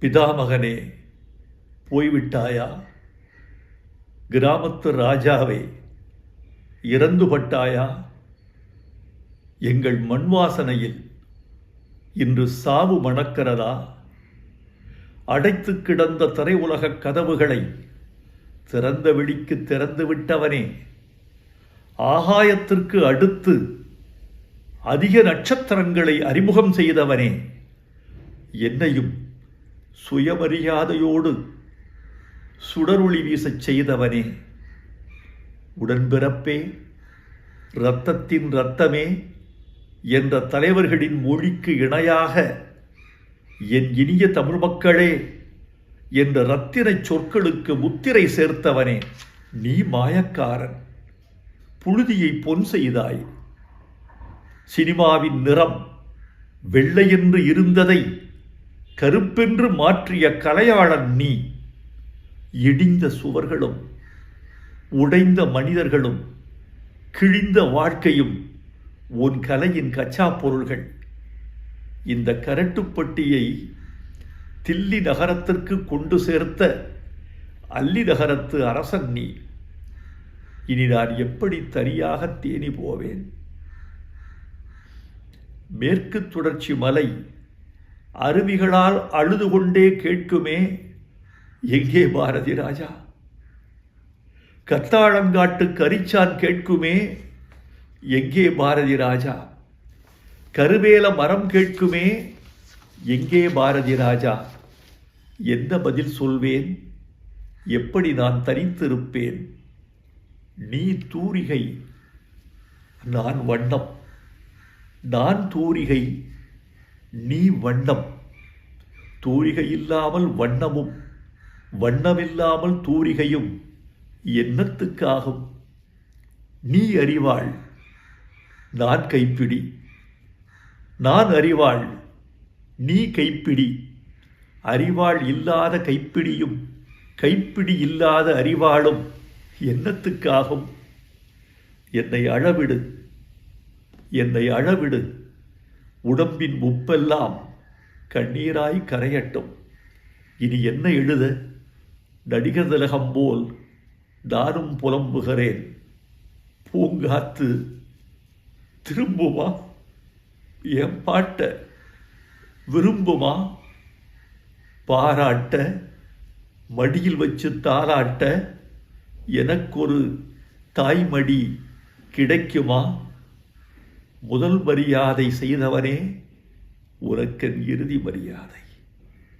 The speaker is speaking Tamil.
பிதாமகனே, போய்விட்டாயா? கிராமத்து ராஜாவே, இறந்துபட்டாயா? எங்கள் மண் வாசனையில் இன்று சாவு மணக்கிறதா? அடைத்து கிடந்த திரை உலகக் கதவுகளை திறந்த வெளிக்கு திறந்து விட்டவனே, ஆகாயத்திற்கு அடுத்து அதிக நட்சத்திரங்களை அறிமுகம் செய்தவனே, என்னையும் சுயமரியாதையோடு சுடரொளி வீசச் செய்தவனே, உடன்பிறப்பே, இரத்தத்தின் இரத்தமே என்ற தலைவர்களின் மொழிக்கு இணையாக என் இனிய தமிழ் மக்களே என்ற இரத்தின சொற்களுக்கு முத்திரை சேர்த்தவனே, நீ மாயக்காரன். புழுதியை பொன் செய்தாய். சினிமாவின் நிறம் வெள்ளையென்று இருந்ததை கருப்பென்று மாற்றிய கலையாளன் நீ. இடிந்த சுவர்களும் உடைந்த மனிதர்களும் கிழிந்த வாழ்க்கையும் உன் கலையின் கச்சா பொருள்கள். இந்த கரட்டுப்பட்டியை தில்லி நகரத்திற்கு கொண்டு சேர்த்த அல்லி நகரத்து அரசன் நீ. இனி நான் எப்படி தனியாக தேனி போவேன்? மேற்கு தொடர்ச்சி மலை அருவிகளால் அழுது கொண்டே கேட்குமே, எங்கே பாரதி ராஜா? கத்தாழங்காட்டு கரிச்சான் கேட்குமே, எங்கே பாரதி ராஜா? கருவேல மரம் கேட்குமே, எங்கே பாரதி ராஜா? என்ன பதில் சொல்வேன்? எப்படி நான் தனித்திருப்பேன்? நீ தூரிகை, நான் வண்ணம். நான் தூரிகை, நீ வண்ணம். தூரிகை இல்லாமல் வண்ணமும், வண்ணமில்லாமல் தூரிகையும் என்னத்துக்காகும்? நீ அறிவாள், நான் கைப்பிடி. நான் அறிவாள், நீ கைப்பிடி. அறிவாள் இல்லாத கைப்பிடியும் கைப்பிடி இல்லாத அறிவாளும் என்னத்துக்காகும்? என்னை அழவிடு, என்னை அழவிடு. உடம்பின் உப்பெல்லாம் கண்ணீராய் கரையட்டும். இனி என்ன எழுத? நடிகர் திலகம் போல் நானும் புலம்புகிறேன். பூங்காத்து திரும்புமா? என் பாட்ட விரும்புமா? பாராட்ட, மடியில் வச்சு தாராட்ட எனக்கொரு தாய்மடி கிடைக்குமா? முதல் மரியாதை செய்தவனே, உனக்கென் இறுதி மரியாதை.